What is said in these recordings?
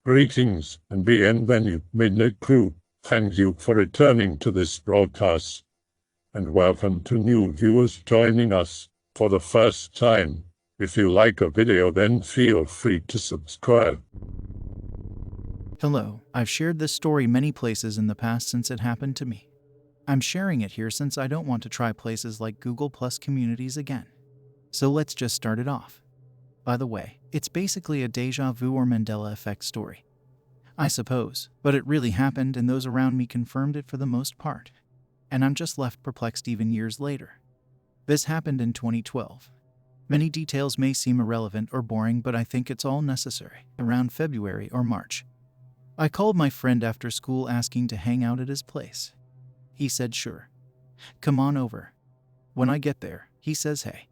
Greetings and bienvenue, Midnight Crew. Thank you for returning to this broadcast, and welcome to new viewers joining us for the first time. If you like a video, then feel free to subscribe. Hello, I've shared this story many places in the past since it happened to me. I'm sharing it here since I don't want to try places like Google Plus communities again. So let's just start it off. By the way, it's basically a deja vu or Mandela effect story, I suppose, but it really happened and those around me confirmed it for the most part. And I'm just left perplexed even years later. This happened in 2012. Many details may seem irrelevant or boring, but I think it's all necessary. Around February or March, I called my friend after school asking to hang out at his place. He said sure. Come on over. When I get there, he says hey.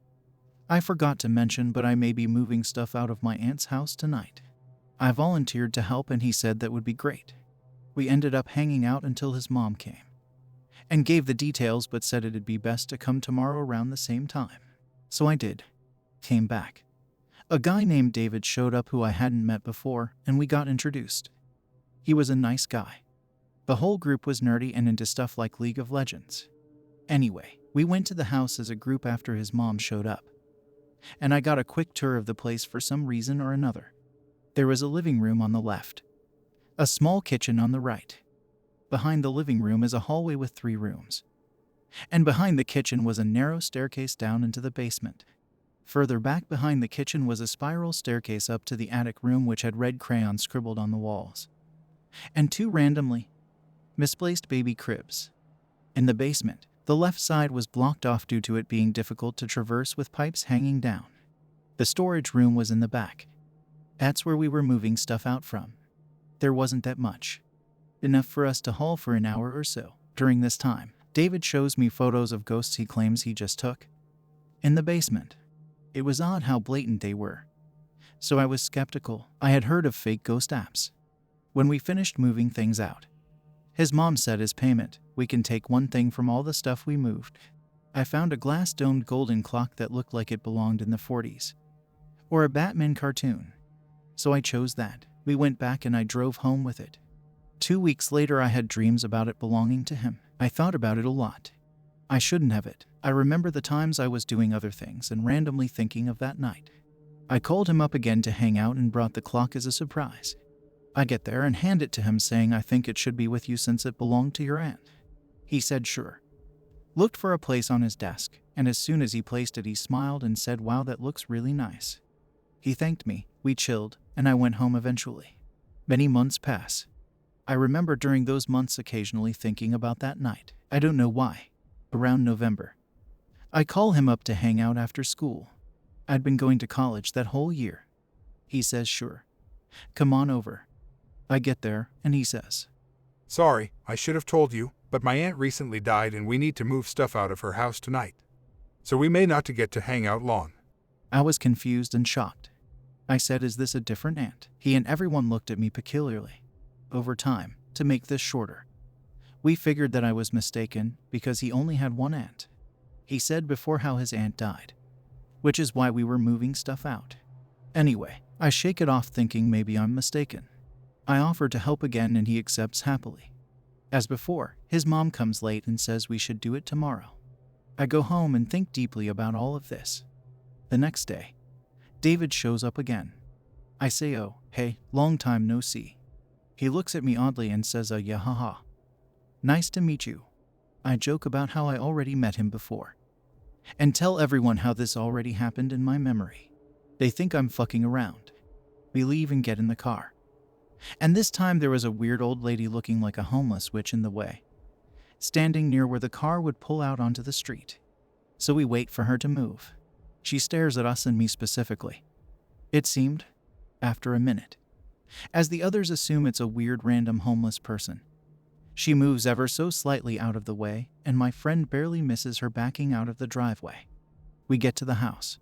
I forgot to mention, but I may be moving stuff out of my aunt's house tonight. I volunteered to help and he said that would be great. We ended up hanging out until his mom came and gave the details but said it'd be best to come tomorrow around the same time. So I did. Came back. A guy named David showed up who I hadn't met before and we got introduced. He was a nice guy. The whole group was nerdy and into stuff like League of Legends. Anyway, we went to the house as a group after his mom showed up. And I got a quick tour of the place for some reason or another. There was a living room on the left, a small kitchen on the right. Behind the living room is a hallway with 3 rooms. And behind the kitchen was a narrow staircase down into the basement. Further back behind the kitchen was a spiral staircase up to the attic room which had red crayon scribbled on the walls. And 2 randomly misplaced baby cribs. In the basement, the left side was blocked off due to it being difficult to traverse with pipes hanging down. The storage room was in the back. That's where we were moving stuff out from. There wasn't that much. Enough for us to haul for an hour or so. During this time, David shows me photos of ghosts he claims he just took in the basement. It was odd how blatant they were. So I was skeptical. I had heard of fake ghost apps. When we finished moving things out, his mom said as payment, we can take one thing from all the stuff we moved. I found a glass-domed golden clock that looked like it belonged in the 40s. Or a Batman cartoon. So I chose that. We went back and I drove home with it. 2 weeks later I had dreams about it belonging to him. I thought about it a lot. I shouldn't have it. I remember the times I was doing other things and randomly thinking of that night. I called him up again to hang out and brought the clock as a surprise. I get there and hand it to him saying I think it should be with you since it belonged to your aunt. He said sure. Looked for a place on his desk, and as soon as he placed it he smiled and said wow, that looks really nice. He thanked me, we chilled, and I went home eventually. Many months pass. I remember during those months occasionally thinking about that night. I don't know why. Around November, I call him up to hang out after school. I'd been going to college that whole year. He says sure. Come on over. I get there, and he says, Sorry, I should have told you, but my aunt recently died and we need to move stuff out of her house tonight. So we may not get to hang out long. I was confused and shocked. I said, is this a different aunt? He and everyone looked at me peculiarly. Over time, to make this shorter, we figured that I was mistaken because he only had one aunt. He said before how his aunt died, which is why we were moving stuff out. Anyway, I shake it off thinking maybe I'm mistaken. I offer to help again and he accepts happily. As before, his mom comes late and says we should do it tomorrow. I go home and think deeply about all of this. The next day, David shows up again. I say, oh, hey, long time no see. He looks at me oddly and says, yeah, haha. Nice to meet you. I joke about how I already met him before. And tell everyone how this already happened in my memory. They think I'm fucking around. We leave and get in the car. And this time there was a weird old lady looking like a homeless witch in the way, standing near where the car would pull out onto the street. So we wait for her to move. She stares at us and me specifically. It seemed, after a minute, as the others assume it's a weird random homeless person. She moves ever so slightly out of the way, and my friend barely misses her backing out of the driveway. We get to the house,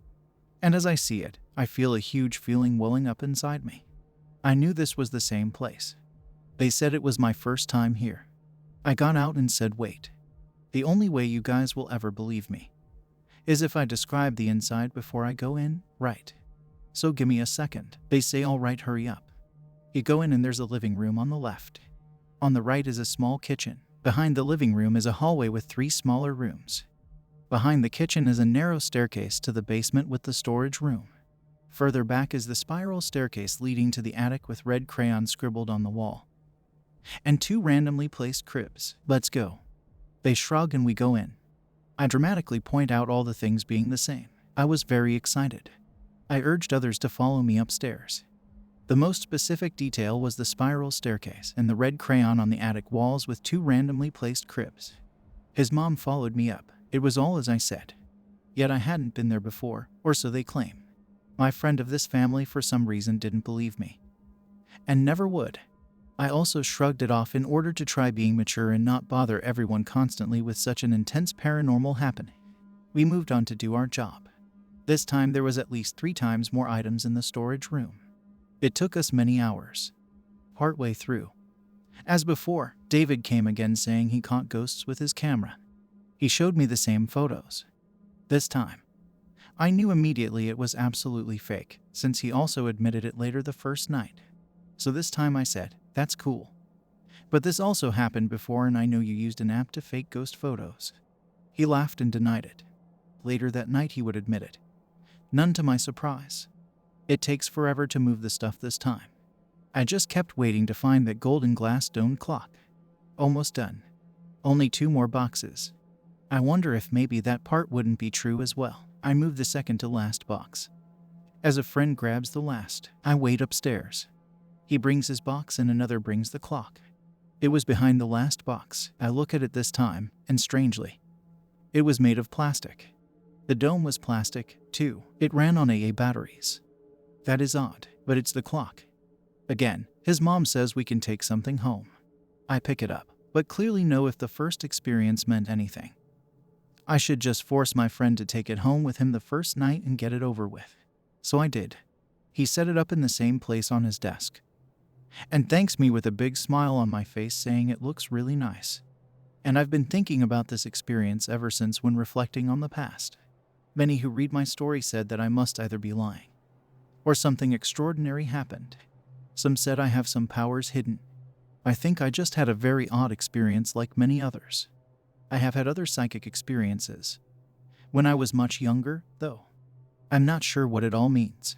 and as I see it, I feel a huge feeling welling up inside me. I knew this was the same place. They said it was my first time here. I got out and said, wait. The only way you guys will ever believe me is if I describe the inside before I go in, right? So give me a second. They say, all right, hurry up. You go in and there's a living room on the left. On the right is a small kitchen. Behind the living room is a hallway with 3 smaller rooms. Behind the kitchen is a narrow staircase to the basement with the storage room. Further back is the spiral staircase leading to the attic with red crayon scribbled on the wall. And 2 randomly placed cribs. Let's go. They shrug and we go in. I dramatically point out all the things being the same. I was very excited. I urged others to follow me upstairs. The most specific detail was the spiral staircase and the red crayon on the attic walls with 2 randomly placed cribs. His mom followed me up. It was all as I said. Yet I hadn't been there before, or so they claim. My friend of this family for some reason didn't believe me. And never would. I also shrugged it off in order to try being mature and not bother everyone constantly with such an intense paranormal happening. We moved on to do our job. This time there was at least 3 times more items in the storage room. It took us many hours. Partway through, as before, David came again saying he caught ghosts with his camera. He showed me the same photos. This time, I knew immediately it was absolutely fake, since he also admitted it later the first night. So this time I said, "That's cool. But this also happened before and I know you used an app to fake ghost photos." He laughed and denied it. Later that night he would admit it. None to my surprise. It takes forever to move the stuff this time. I just kept waiting to find that golden glass domed clock. Almost done. Only 2 more boxes. I wonder if maybe that part wouldn't be true as well. I move the second to last box. As a friend grabs the last, I wait upstairs. He brings his box and another brings the clock. It was behind the last box. I look at it this time, and strangely, it was made of plastic. The dome was plastic, too. It ran on AA batteries. That is odd, but it's the clock. Again, his mom says we can take something home. I pick it up, but clearly know if the first experience meant anything. I should just force my friend to take it home with him the first night and get it over with. So I did. He set it up in the same place on his desk, and thanks me with a big smile on my face saying it looks really nice. And I've been thinking about this experience ever since when reflecting on the past. Many who read my story said that I must either be lying, or something extraordinary happened. Some said I have some powers hidden. I think I just had a very odd experience like many others. I have had other psychic experiences. When I was much younger, though. I'm not sure what it all means.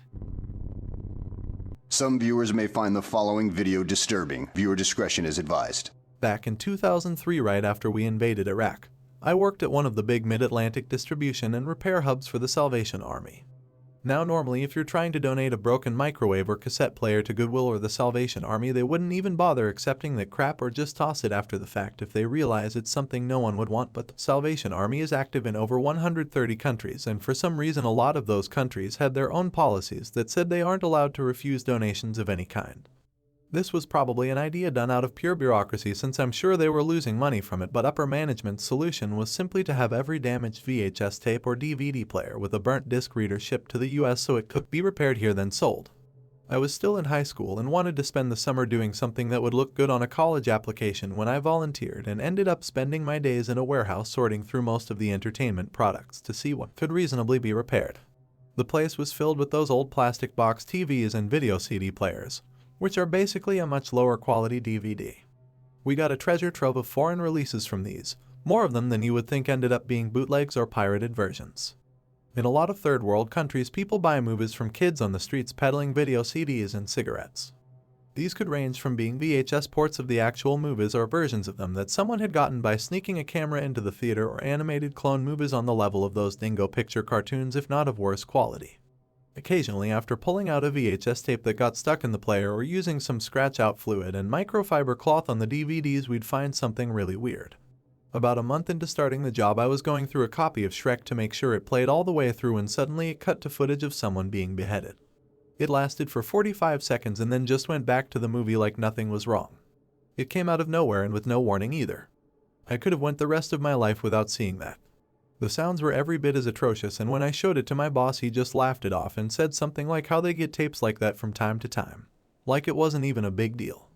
Some viewers may find the following video disturbing. Viewer discretion is advised. Back in 2003, right after we invaded Iraq, I worked at one of the big mid-Atlantic distribution and repair hubs for the Salvation Army. Now normally if you're trying to donate a broken microwave or cassette player to Goodwill or the Salvation Army, they wouldn't even bother accepting that crap or just toss it after the fact if they realize it's something no one would want. But the Salvation Army is active in over 130 countries, and for some reason a lot of those countries had their own policies that said they aren't allowed to refuse donations of any kind. This was probably an idea done out of pure bureaucracy, since I'm sure they were losing money from it, but upper management's solution was simply to have every damaged VHS tape or DVD player with a burnt disc reader shipped to the US so it could be repaired here then sold. I was still in high school and wanted to spend the summer doing something that would look good on a college application when I volunteered, and ended up spending my days in a warehouse sorting through most of the entertainment products to see what could reasonably be repaired. The place was filled with those old plastic box TVs and video CD players, which are basically a much lower quality DVD. We got a treasure trove of foreign releases from these. More of them than you would think ended up being bootlegs or pirated versions. In a lot of third world countries, people buy movies from kids on the streets peddling video CDs and cigarettes. These could range from being VHS ports of the actual movies or versions of them that someone had gotten by sneaking a camera into the theater, or animated clone movies on the level of those Dingo Picture cartoons, if not of worse quality. Occasionally, after pulling out a VHS tape that got stuck in the player or using some scratch-out fluid and microfiber cloth on the DVDs, we'd find something really weird. About a month into starting the job, I was going through a copy of Shrek to make sure it played all the way through, and suddenly it cut to footage of someone being beheaded. It lasted for 45 seconds and then just went back to the movie like nothing was wrong. It came out of nowhere and with no warning either. I could have went the rest of my life without seeing that. The sounds were every bit as atrocious, and when I showed it to my boss, he just laughed it off and said something like how they get tapes like that from time to time. Like it wasn't even a big deal.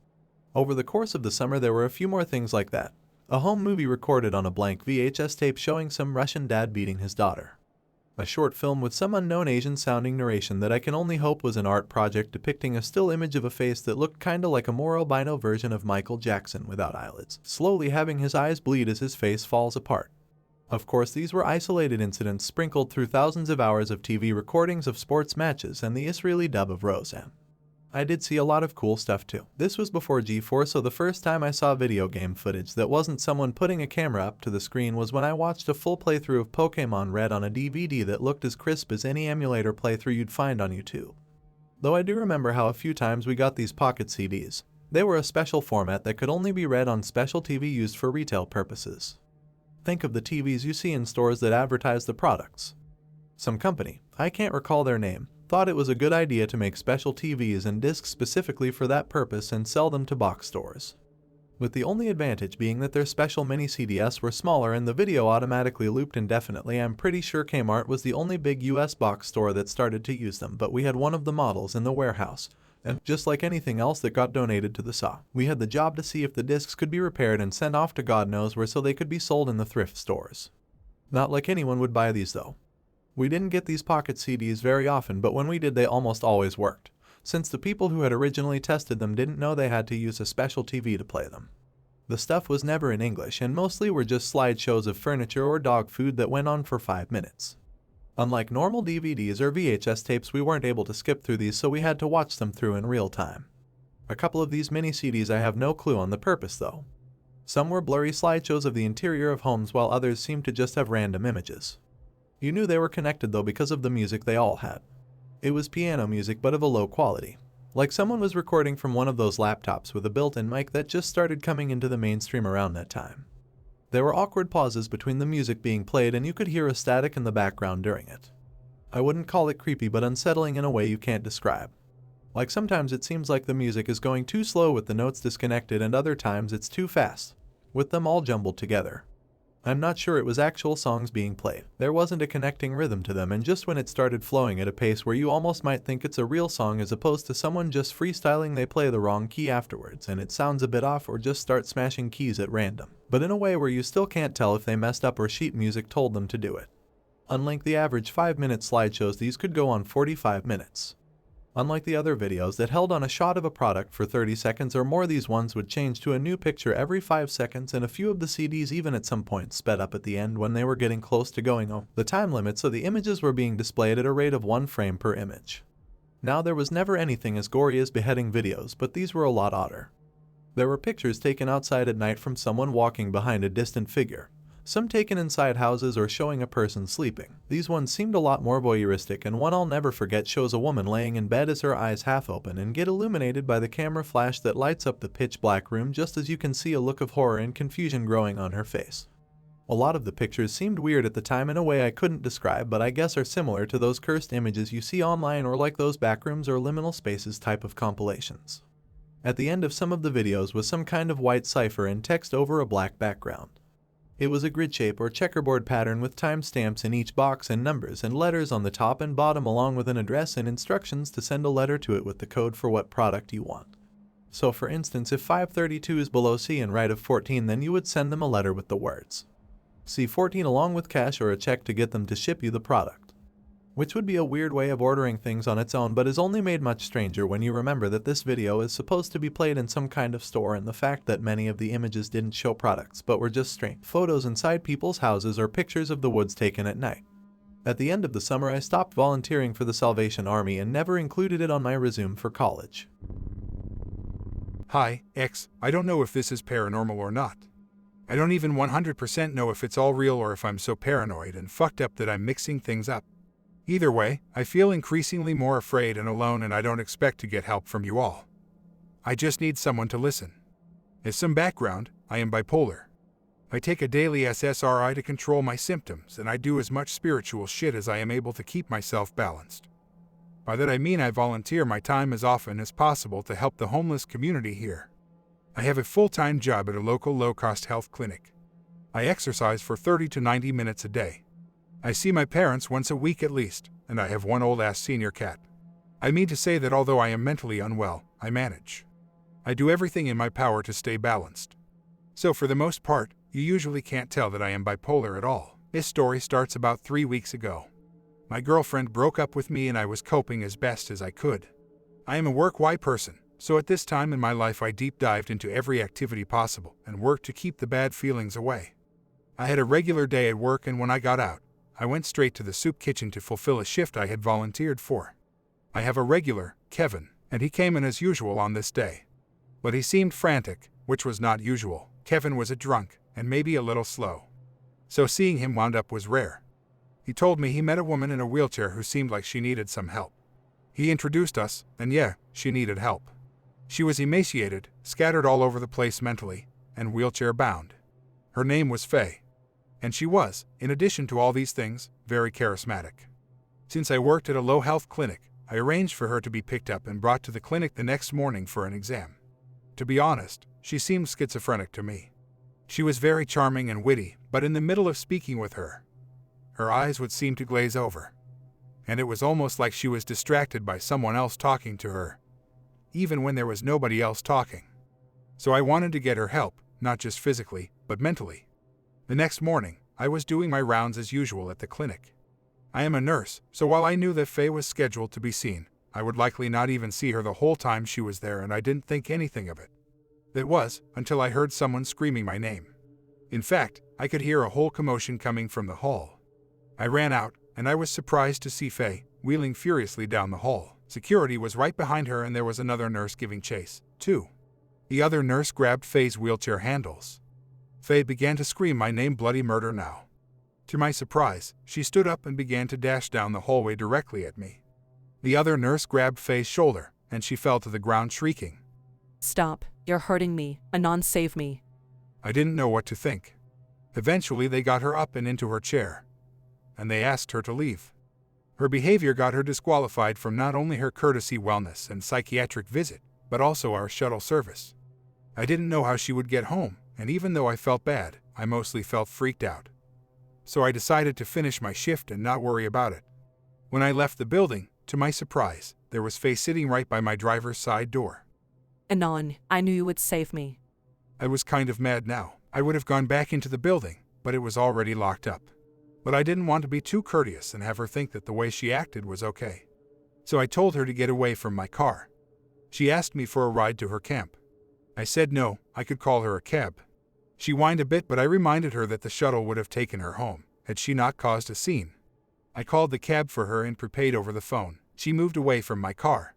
Over the course of the summer there were a few more things like that. A home movie recorded on a blank VHS tape showing some Russian dad beating his daughter. A short film with some unknown Asian-sounding narration that I can only hope was an art project depicting a still image of a face that looked kinda like a more albino version of Michael Jackson without eyelids, slowly having his eyes bleed as his face falls apart. Of course, these were isolated incidents sprinkled through thousands of hours of TV recordings of sports matches and the Israeli dub of Roseanne. I did see a lot of cool stuff too. This was before G4, so the first time I saw video game footage that wasn't someone putting a camera up to the screen was when I watched a full playthrough of Pokémon Red on a DVD that looked as crisp as any emulator playthrough you'd find on YouTube. Though I do remember how a few times we got these pocket CDs. They were a special format that could only be read on special TV used for retail purposes. Think of the TVs you see in stores that advertise the products. Some company, I can't recall their name, thought it was a good idea to make special TVs and discs specifically for that purpose and sell them to box stores. With the only advantage being that their special mini CDs were smaller and the video automatically looped indefinitely. I'm pretty sure Kmart was the only big US box store that started to use them, but we had one of the models in the warehouse. And just like anything else that got donated to the SAW, we had the job to see if the discs could be repaired and sent off to God knows where so they could be sold in the thrift stores. Not like anyone would buy these though. We didn't get these pocket CDs very often, but when we did they almost always worked, since the people who had originally tested them didn't know they had to use a special TV to play them. The stuff was never in English and mostly were just slideshows of furniture or dog food that went on for 5 minutes. Unlike normal DVDs or VHS tapes, we weren't able to skip through these, so we had to watch them through in real time. A couple of these mini CDs I have no clue on the purpose though. Some were blurry slideshows of the interior of homes while others seemed to just have random images. You knew they were connected though because of the music they all had. It was piano music but of a low quality. Like someone was recording from one of those laptops with a built-in mic that just started coming into the mainstream around that time. There were awkward pauses between the music being played and you could hear a static in the background during it. I wouldn't call it creepy but unsettling in a way you can't describe. Like sometimes it seems like the music is going too slow with the notes disconnected and other times it's too fast, with them all jumbled together. I'm not sure it was actual songs being played. There wasn't a connecting rhythm to them, and just when it started flowing at a pace where you almost might think it's a real song as opposed to someone just freestyling, they play the wrong key afterwards and it sounds a bit off or just start smashing keys at random, but in a way where you still can't tell if they messed up or sheet music told them to do it. Unlike the average 5-minute slideshows, these could go on 45 minutes. Unlike the other videos that held on a shot of a product for 30 seconds or more, these ones would change to a new picture every 5 seconds, and a few of the CDs even at some point sped up at the end when they were getting close to going over the time limit, so the images were being displayed at a rate of 1 frame per image. Now there was never anything as gory as beheading videos, but these were a lot odder. There were pictures taken outside at night from someone walking behind a distant figure. Some taken inside houses or showing a person sleeping. These ones seemed a lot more voyeuristic, and one I'll never forget shows a woman laying in bed as her eyes half open and get illuminated by the camera flash that lights up the pitch black room just as you can see a look of horror and confusion growing on her face. A lot of the pictures seemed weird at the time in a way I couldn't describe, but I guess are similar to those cursed images you see online or like those backrooms or liminal spaces type of compilations. At the end of some of the videos was some kind of white cipher and text over a black background. It was a grid shape or checkerboard pattern with timestamps in each box and numbers and letters on the top and bottom, along with an address and instructions to send a letter to it with the code for what product you want. So for instance, if 532 is below C and right of 14, then you would send them a letter with the words C14 along with cash or a check to get them to ship you the product. Which would be a weird way of ordering things on its own, but is only made much stranger when you remember that this video is supposed to be played in some kind of store, and the fact that many of the images didn't show products but were just strange photos inside people's houses or pictures of the woods taken at night. At the end of the summer I stopped volunteering for the Salvation Army and never included it on my resume for college. Hi, X. I don't know if this is paranormal or not. I don't even 100% know if it's all real or if I'm so paranoid and fucked up that I'm mixing things up. Either way, I feel increasingly more afraid and alone, and I don't expect to get help from you all. I just need someone to listen. As some background, I am bipolar. I take a daily SSRI to control my symptoms, and I do as much spiritual shit as I am able to keep myself balanced. By that I mean I volunteer my time as often as possible to help the homeless community here. I have a full-time job at a local low-cost health clinic. I exercise for 30 to 90 minutes a day. I see my parents once a week at least, and I have one old-ass senior cat. I mean to say that although I am mentally unwell, I manage. I do everything in my power to stay balanced. So for the most part, you usually can't tell that I am bipolar at all. This story starts about 3 weeks ago. My girlfriend broke up with me and I was coping as best as I could. I am a work-wise person, so at this time in my life I deep dived into every activity possible and worked to keep the bad feelings away. I had a regular day at work, and when I got out, I went straight to the soup kitchen to fulfill a shift I had volunteered for. I have a regular, Kevin, and he came in as usual on this day. But he seemed frantic, which was not usual. Kevin was a drunk, and maybe a little slow. So seeing him wound up was rare. He told me he met a woman in a wheelchair who seemed like she needed some help. He introduced us, and yeah, she needed help. She was emaciated, scattered all over the place mentally, and wheelchair-bound. Her name was Faye. And she was, in addition to all these things, very charismatic. Since I worked at a low-health clinic, I arranged for her to be picked up and brought to the clinic the next morning for an exam. To be honest, she seemed schizophrenic to me. She was very charming and witty, but in the middle of speaking with her, her eyes would seem to glaze over. And it was almost like she was distracted by someone else talking to her, even when there was nobody else talking. So I wanted to get her help, not just physically, but mentally. The next morning, I was doing my rounds as usual at the clinic. I am a nurse, so while I knew that Faye was scheduled to be seen, I would likely not even see her the whole time she was there, and I didn't think anything of it. It was until I heard someone screaming my name. In fact, I could hear a whole commotion coming from the hall. I ran out, and I was surprised to see Faye wheeling furiously down the hall. Security was right behind her, and there was another nurse giving chase, too. The other nurse grabbed Faye's wheelchair handles. Faye began to scream my name, bloody murder now. To my surprise, she stood up and began to dash down the hallway directly at me. The other nurse grabbed Faye's shoulder, and she fell to the ground shrieking. Stop, you're hurting me. Anon, save me. I didn't know what to think. Eventually they got her up and into her chair, and they asked her to leave. Her behavior got her disqualified from not only her courtesy wellness and psychiatric visit, but also our shuttle service. I didn't know how she would get home, and even though I felt bad, I mostly felt freaked out. So I decided to finish my shift and not worry about it. When I left the building, to my surprise, there was Faye sitting right by my driver's side door. Anon, I knew you would save me. I was kind of mad now. I would have gone back into the building, but it was already locked up. But I didn't want to be too courteous and have her think that the way she acted was okay. So I told her to get away from my car. She asked me for a ride to her camp. I said no, I could call her a cab. She whined a bit, but I reminded her that the shuttle would have taken her home, had she not caused a scene. I called the cab for her and prepaid over the phone. She moved away from my car.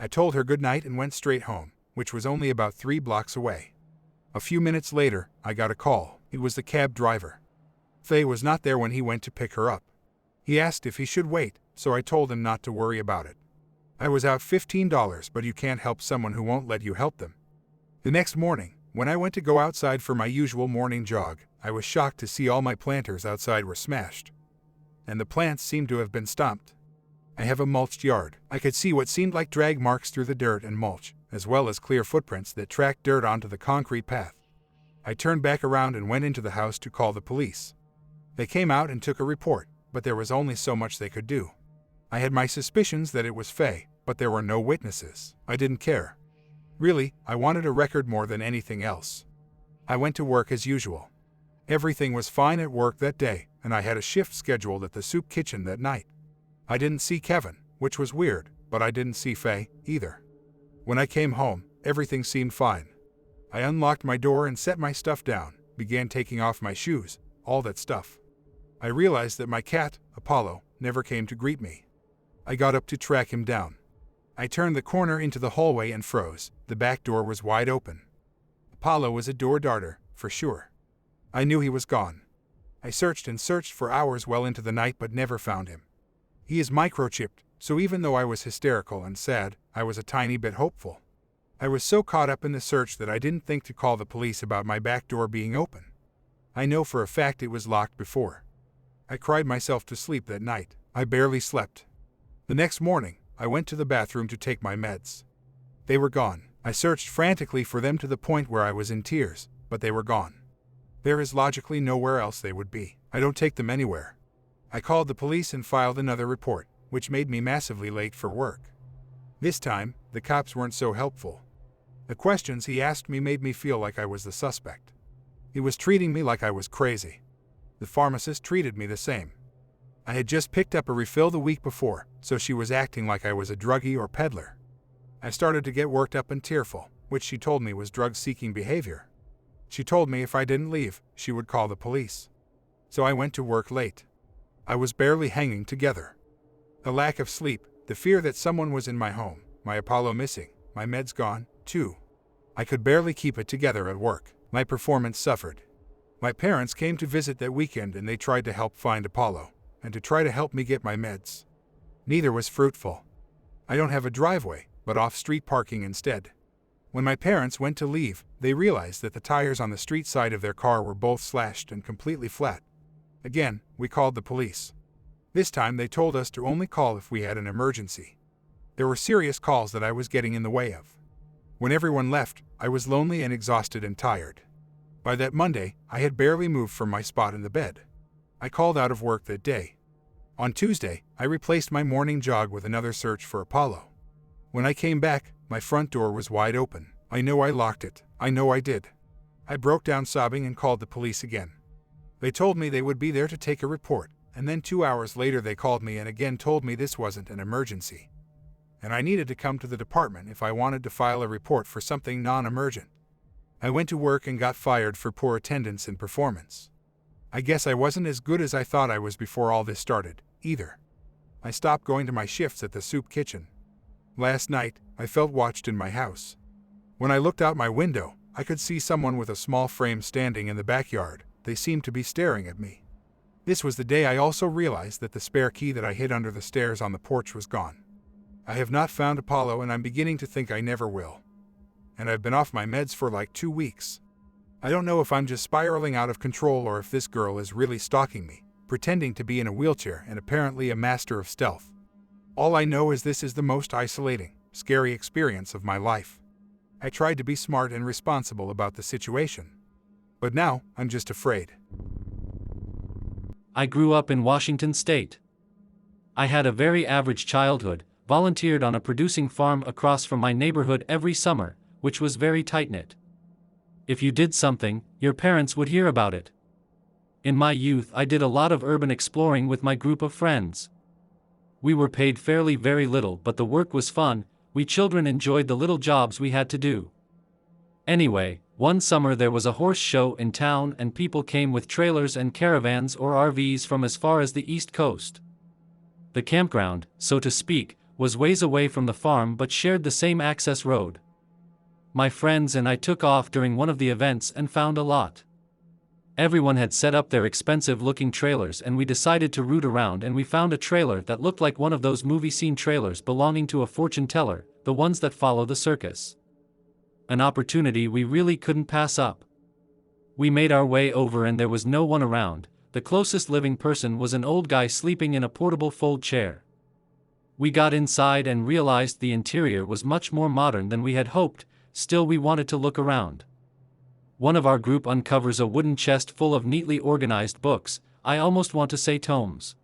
I told her good night and went straight home, which was only about 3 blocks away. A few minutes later, I got a call. It was the cab driver. Faye was not there when he went to pick her up. He asked if he should wait, so I told him not to worry about it. I was out $15, but you can't help someone who won't let you help them. The next morning, when I went to go outside for my usual morning jog, I was shocked to see all my planters outside were smashed. And the plants seemed to have been stomped. I have a mulched yard. I could see what seemed like drag marks through the dirt and mulch, as well as clear footprints that tracked dirt onto the concrete path. I turned back around and went into the house to call the police. They came out and took a report, but there was only so much they could do. I had my suspicions that it was Faye, but there were no witnesses. I didn't care. Really, I wanted a record more than anything else. I went to work as usual. Everything was fine at work that day, and I had a shift scheduled at the soup kitchen that night. I didn't see Kevin, which was weird, but I didn't see Faye either. When I came home, everything seemed fine. I unlocked my door and set my stuff down, began taking off my shoes, all that stuff. I realized that my cat, Apollo, never came to greet me. I got up to track him down. I turned the corner into the hallway and froze. The back door was wide open. Apollo was a door darter, for sure. I knew he was gone. I searched and searched for hours well into the night but never found him. He is microchipped, so even though I was hysterical and sad, I was a tiny bit hopeful. I was so caught up in the search that I didn't think to call the police about my back door being open. I know for a fact it was locked before. I cried myself to sleep that night. I barely slept. The next morning, I went to the bathroom to take my meds. They were gone. I searched frantically for them to the point where I was in tears, but they were gone. There is logically nowhere else they would be. I don't take them anywhere. I called the police and filed another report, which made me massively late for work. This time, the cops weren't so helpful. The questions he asked me made me feel like I was the suspect. He was treating me like I was crazy. The pharmacist treated me the same. I had just picked up a refill the week before, so she was acting like I was a druggie or peddler. I started to get worked up and tearful, which she told me was drug-seeking behavior. She told me if I didn't leave, she would call the police. So I went to work late. I was barely hanging together. The lack of sleep, the fear that someone was in my home, my Apollo missing, my meds gone, too. I could barely keep it together at work. My performance suffered. My parents came to visit that weekend and they tried to help find Apollo, and to try to help me get my meds. Neither was fruitful. I don't have a driveway, but off-street parking instead. When my parents went to leave, they realized that the tires on the street side of their car were both slashed and completely flat. Again, we called the police. This time they told us to only call if we had an emergency. There were serious calls that I was getting in the way of. When everyone left, I was lonely and exhausted and tired. By that Monday, I had barely moved from my spot in the bed. I called out of work that day. On Tuesday, I replaced my morning jog with another search for Apollo. When I came back, my front door was wide open. I know I locked it. I know I did. I broke down sobbing and called the police again. They told me they would be there to take a report, and then 2 hours later they called me and again told me this wasn't an emergency, and I needed to come to the department if I wanted to file a report for something non-emergent. I went to work and got fired for poor attendance and performance. I guess I wasn't as good as I thought I was before all this started, either. I stopped going to my shifts at the soup kitchen. Last night, I felt watched in my house. When I looked out my window, I could see someone with a small frame standing in the backyard. They seemed to be staring at me. This was the day I also realized that the spare key that I hid under the stairs on the porch was gone. I have not found Apollo and I'm beginning to think I never will. And I've been off my meds for like 2 weeks. I don't know if I'm just spiraling out of control or if this girl is really stalking me, pretending to be in a wheelchair and apparently a master of stealth. All I know is this is the most isolating, scary experience of my life. I tried to be smart and responsible about the situation. But now, I'm just afraid. I grew up in Washington State. I had a very average childhood, volunteered on a producing farm across from my neighborhood every summer, which was very tight-knit. If you did something, your parents would hear about it. In my youth, I did a lot of urban exploring with my group of friends. We were paid fairly very little, but the work was fun. We children enjoyed the little jobs we had to do. Anyway, one summer there was a horse show in town and people came with trailers and caravans or RVs from as far as the East Coast. The campground, so to speak, was ways away from the farm but shared the same access road. My friends and I took off during one of the events and found a lot. Everyone had set up their expensive-looking trailers and we decided to root around and we found a trailer that looked like one of those movie scene trailers belonging to a fortune teller, the ones that follow the circus. An opportunity we really couldn't pass up. We made our way over and there was no one around. The closest living person was an old guy sleeping in a portable fold chair. We got inside and realized the interior was much more modern than we had hoped. Still, we wanted to look around. One of our group uncovers a wooden chest full of neatly organized books. I almost want to say tomes.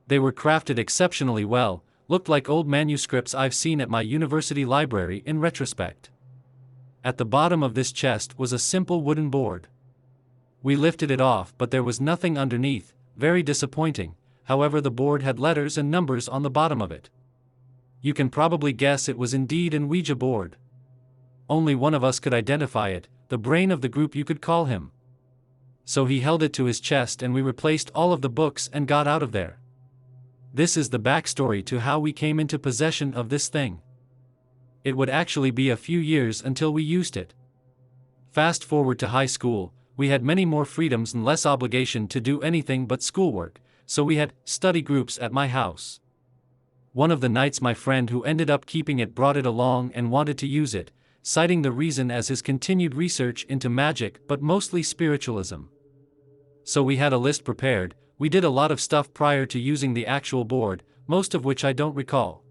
They were crafted exceptionally well, looked like old manuscripts I've seen at my university library in retrospect. At the bottom of this chest was a simple wooden board. We lifted it off, but there was nothing underneath, very disappointing. However, the board had letters and numbers on the bottom of it. You can probably guess it was indeed an Ouija board. Only one of us could identify it, the brain of the group you could call him. So he held it to his chest and we replaced all of the books and got out of there. This is the backstory to how we came into possession of this thing. It would actually be a few years until we used it. Fast forward to high school, we had many more freedoms and less obligation to do anything but schoolwork, so we had study groups at my house. One of the nights my friend who ended up keeping it brought it along and wanted to use it, citing the reason as his continued research into magic but mostly spiritualism. So we had a list prepared. We did a lot of stuff prior to using the actual board, most of which I don't recall.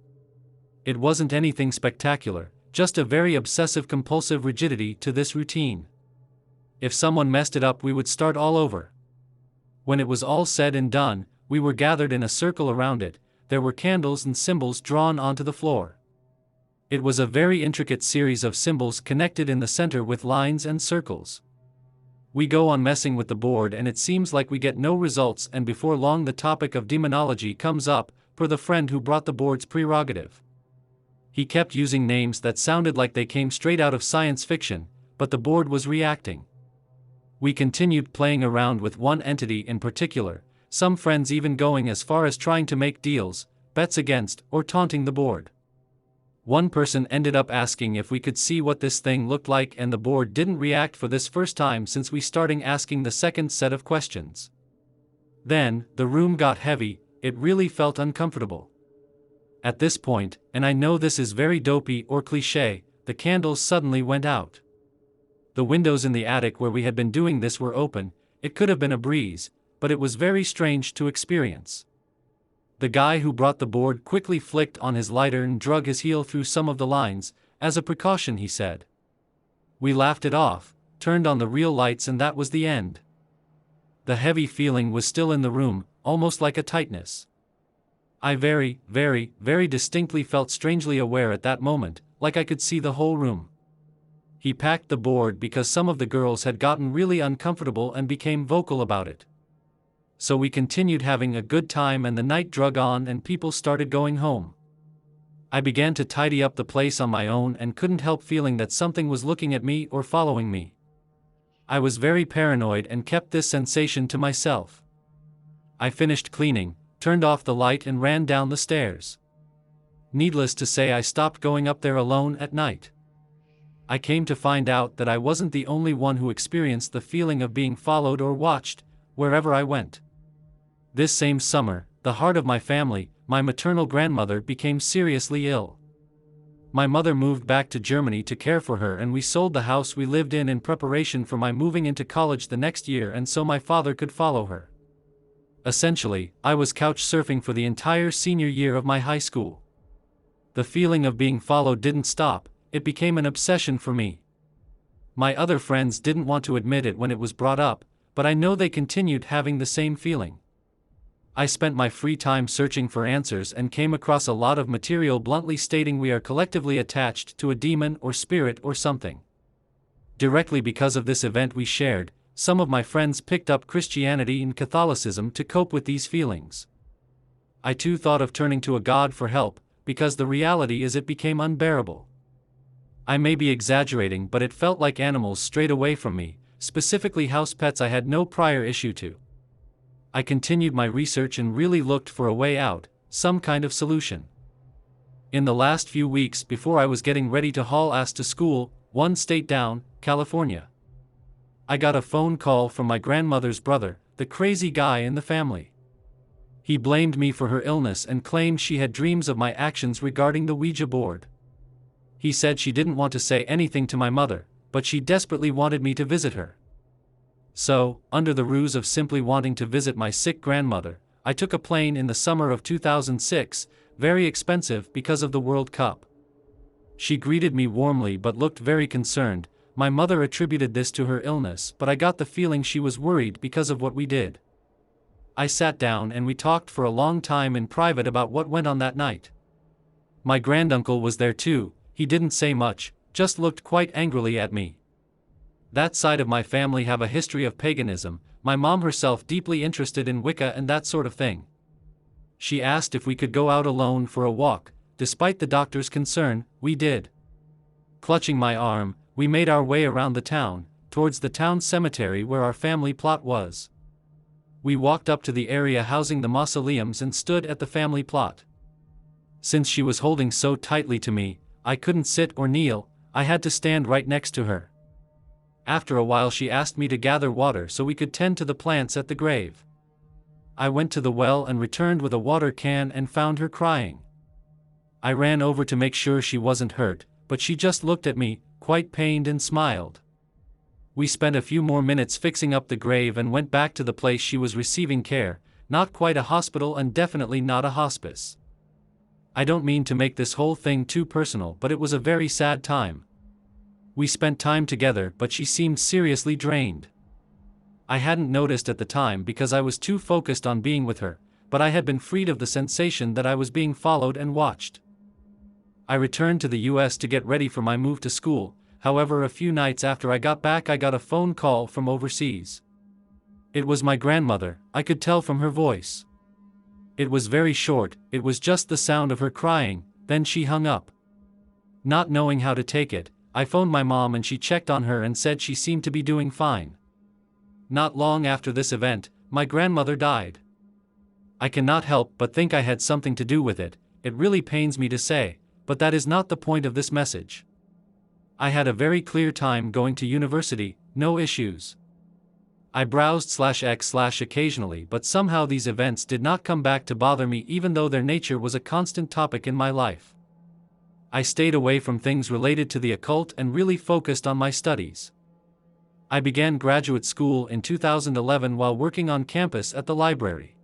It wasn't anything spectacular, just a very obsessive-compulsive rigidity to this routine. If someone messed it up, we would start all over. When it was all said and done, we were gathered in a circle around it. There were candles and symbols drawn onto the floor. It was a very intricate series of symbols connected in the center with lines and circles. We go on messing with the board and it seems like we get no results, and before long the topic of demonology comes up, per the friend who brought the board's prerogative. He kept using names that sounded like they came straight out of science fiction, but the board was reacting. We continued playing around with one entity in particular, some friends even going as far as trying to make deals, bets against, or taunting the board. One person ended up asking if we could see what this thing looked like, and the board didn't react for this first time since we started asking the second set of questions. Then, the room got heavy, it really felt uncomfortable. At this point, and I know this is very dopey or cliché, the candles suddenly went out. The windows in the attic where we had been doing this were open, it could have been a breeze, but it was very strange to experience. The guy who brought the board quickly flicked on his lighter and drug his heel through some of the lines, as a precaution, he said. We laughed it off, turned on the real lights, and that was the end. The heavy feeling was still in the room, almost like a tightness. I very, very, very distinctly felt strangely aware at that moment, like I could see the whole room. He packed the board because some of the girls had gotten really uncomfortable and became vocal about it. So we continued having a good time and the night drug on and people started going home. I began to tidy up the place on my own and couldn't help feeling that something was looking at me or following me. I was very paranoid and kept this sensation to myself. I finished cleaning, turned off the light and ran down the stairs. Needless to say, I stopped going up there alone at night. I came to find out that I wasn't the only one who experienced the feeling of being followed or watched, wherever I went. This same summer, the heart of my family, my maternal grandmother, became seriously ill. My mother moved back to Germany to care for her, and we sold the house we lived in preparation for my moving into college the next year, and so my father could follow her. Essentially, I was couch surfing for the entire senior year of my high school. The feeling of being followed didn't stop, it became an obsession for me. My other friends didn't want to admit it when it was brought up, but I know they continued having the same feeling. I spent my free time searching for answers and came across a lot of material bluntly stating we are collectively attached to a demon or spirit or something. Directly because of this event we shared, some of my friends picked up Christianity and Catholicism to cope with these feelings. I too thought of turning to a god for help, because the reality is it became unbearable. I may be exaggerating, but it felt like animals strayed away from me, specifically house pets I had no prior issue to. I continued my research and really looked for a way out, some kind of solution. In the last few weeks before I was getting ready to haul ass to school, one state down, California, I got a phone call from my grandmother's brother, the crazy guy in the family. He blamed me for her illness and claimed she had dreams of my actions regarding the Ouija board. He said she didn't want to say anything to my mother, but she desperately wanted me to visit her. So, under the ruse of simply wanting to visit my sick grandmother, I took a plane in the summer of 2006, very expensive because of the World Cup. She greeted me warmly but looked very concerned. My mother attributed this to her illness, but I got the feeling she was worried because of what we did. I sat down and we talked for a long time in private about what went on that night. My granduncle was there too. He didn't say much, just looked quite angrily at me. That side of my family have a history of paganism, my mom herself deeply interested in Wicca and that sort of thing. She asked if we could go out alone for a walk. Despite the doctor's concern, we did. Clutching my arm, we made our way around the town, towards the town cemetery where our family plot was. We walked up to the area housing the mausoleums and stood at the family plot. Since she was holding so tightly to me, I couldn't sit or kneel, I had to stand right next to her. After a while she asked me to gather water so we could tend to the plants at the grave. I went to the well and returned with a water can and found her crying. I ran over to make sure she wasn't hurt, but she just looked at me, quite pained, and smiled. We spent a few more minutes fixing up the grave and went back to the place she was receiving care, not quite a hospital and definitely not a hospice. I don't mean to make this whole thing too personal, but it was a very sad time. We spent time together, but she seemed seriously drained. I hadn't noticed at the time because I was too focused on being with her, but I had been freed of the sensation that I was being followed and watched. I returned to the US to get ready for my move to school, however a few nights after I got back I got a phone call from overseas. It was my grandmother, I could tell from her voice. It was very short, it was just the sound of her crying, then she hung up. Not knowing how to take it, I phoned my mom and she checked on her and said she seemed to be doing fine. Not long after this event, my grandmother died. I cannot help but think I had something to do with it. It really pains me to say, but that is not the point of this message. I had a very clear time going to university, no issues. I browsed/X/ occasionally, but somehow these events did not come back to bother me even though their nature was a constant topic in my life. I stayed away from things related to the occult and really focused on my studies. I began graduate school in 2011 while working on campus at the library.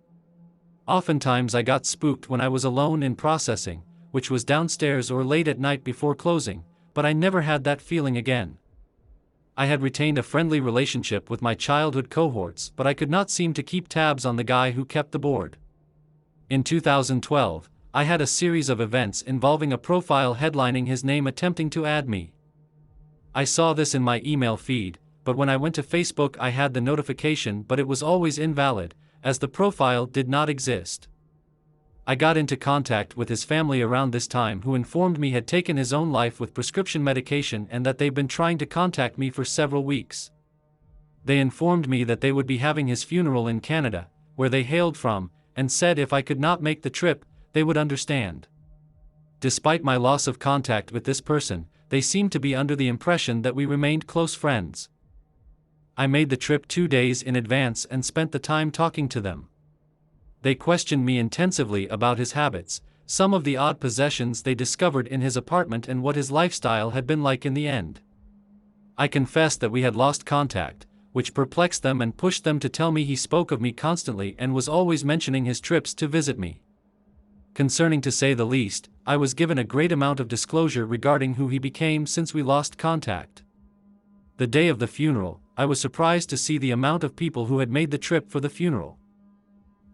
Oftentimes I got spooked when I was alone in processing, which was downstairs or late at night before closing, but I never had that feeling again. I had retained a friendly relationship with my childhood cohorts, but I could not seem to keep tabs on the guy who kept the board. In 2012, I had a series of events involving a profile headlining his name attempting to add me. I saw this in my email feed, but when I went to Facebook I had the notification, but it was always invalid, as the profile did not exist. I got into contact with his family around this time, who informed me he had taken his own life with prescription medication and that they've been trying to contact me for several weeks. They informed me that they would be having his funeral in Canada, where they hailed from, and said if I could not make the trip, they would understand. Despite my loss of contact with this person, they seemed to be under the impression that we remained close friends. I made the trip 2 days in advance and spent the time talking to them. They questioned me intensively about his habits, some of the odd possessions they discovered in his apartment, and what his lifestyle had been like in the end. I confessed that we had lost contact, which perplexed them and pushed them to tell me he spoke of me constantly and was always mentioning his trips to visit me. Concerning to say the least, I was given a great amount of disclosure regarding who he became since we lost contact. The day of the funeral, I was surprised to see the amount of people who had made the trip for the funeral.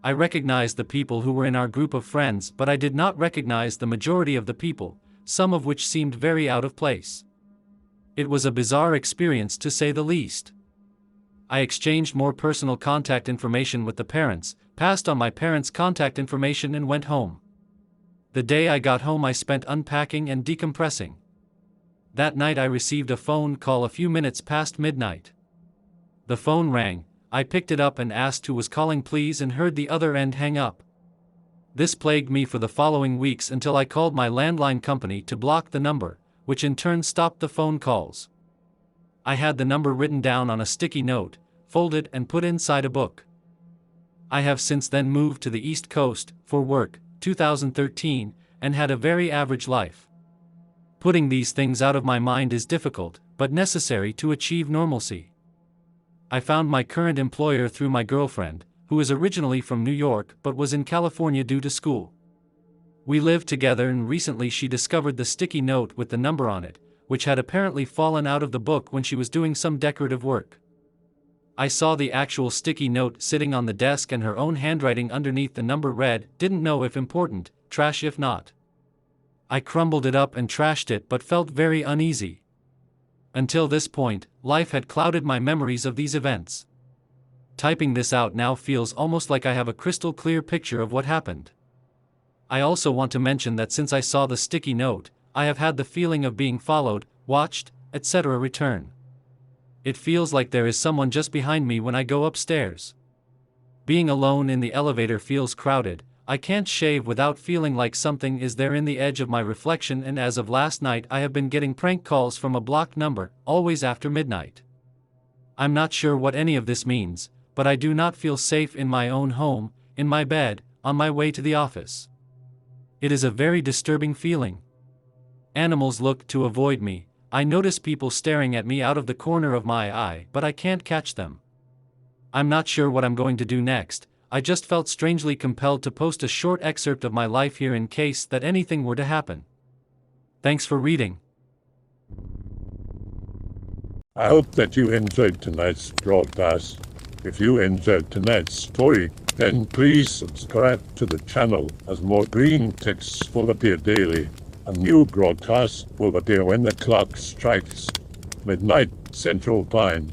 I recognized the people who were in our group of friends, but I did not recognize the majority of the people, some of which seemed very out of place. It was a bizarre experience to say the least. I exchanged more personal contact information with the parents, passed on my parents' contact information and went home. The day I got home I spent unpacking and decompressing. That night I received a phone call a few minutes past midnight. The phone rang, I picked it up and asked who was calling please and heard the other end hang up. This plagued me for the following weeks until I called my landline company to block the number, which in turn stopped the phone calls. I had the number written down on a sticky note, folded and put inside a book. I have since then moved to the East Coast, for work, 2013, and had a very average life. Putting these things out of my mind is difficult, but necessary to achieve normalcy. I found my current employer through my girlfriend, who is originally from New York but was in California due to school. We lived together and recently she discovered the sticky note with the number on it, which had apparently fallen out of the book when she was doing some decorative work. I saw the actual sticky note sitting on the desk and her own handwriting underneath the number read, "Didn't know if important, trash if not." I crumbled it up and trashed it but felt very uneasy. Until this point, life had clouded my memories of these events. Typing this out now feels almost like I have a crystal clear picture of what happened. I also want to mention that since I saw the sticky note, I have had the feeling of being followed, watched, etc. return. It feels like there is someone just behind me when I go upstairs. Being alone in the elevator feels crowded. I can't shave without feeling like something is there in the edge of my reflection, and as of last night I have been getting prank calls from a blocked number, always after midnight. I'm not sure what any of this means, but I do not feel safe in my own home, in my bed, on my way to the office. It is a very disturbing feeling. Animals look to avoid me. I notice people staring at me out of the corner of my eye, but I can't catch them. I'm not sure what I'm going to do next. I just felt strangely compelled to post a short excerpt of my life here in case that anything were to happen. Thanks for reading. I hope that you enjoyed tonight's broadcast. If you enjoyed tonight's story, then please subscribe to the channel, as more green texts will appear daily. A new broadcast will appear when the clock strikes midnight Central Time.